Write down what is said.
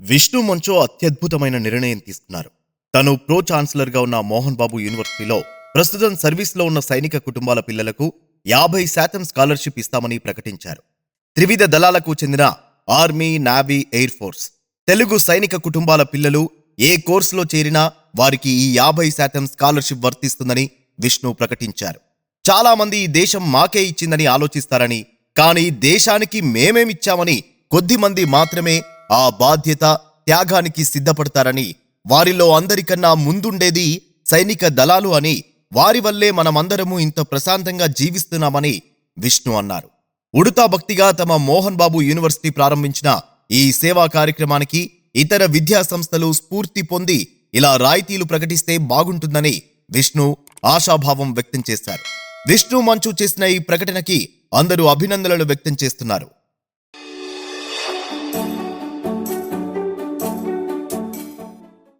విష్ణు మంచు అత్యద్భుతమైన నిర్ణయం తీసుకున్నారు. తను ప్రో ఛాన్సలర్ గా ఉన్న మోహన్ బాబు యూనివర్సిటీలో ప్రస్తుతం సర్వీస్లో ఉన్న సైనిక కుటుంబాల పిల్లలకు 50% స్కాలర్షిప్ ఇస్తామని ప్రకటించారు. త్రివిధ దళాలకు చెందిన army, navy, air force, Telugu సైనిక కుటుంబాల పిల్లలు ఏ కోర్సులో చేరినా వారికి ఈ 50% స్కాలర్షిప్ వర్తిస్తుందని విష్ణు ప్రకటించారు. చాలా మంది ఈ దేశం మాకే ఇచ్చిందని ఆలోచిస్తారని, కానీ దేశానికి మేమేమిచ్చామని కొద్ది మంది మాత్రమే ఆ బాధ్యత, త్యాగానికి సిద్ధపడతారని, వారిలో అందరికన్నా ముందుండేది సైనిక దళాలు అని, వారి వల్లే మనమందరము ఇంత ప్రశాంతంగా జీవిస్తున్నామని విష్ణు అన్నారు. ఉడతా భక్తిగా తమ మోహన్ బాబు యూనివర్సిటీ ప్రారంభించిన ఈ సేవా కార్యక్రమానికి ఇతర విద్యా సంస్థలు స్ఫూర్తి పొంది ఇలా రాయితీలు ప్రకటిస్తే బాగుంటుందని విష్ణు ఆశాభావం వ్యక్తం చేశారు. విష్ణు మంచు చేసిన ఈ ప్రకటనకి అందరూ అభినందనలు వ్యక్తం చేస్తున్నారు.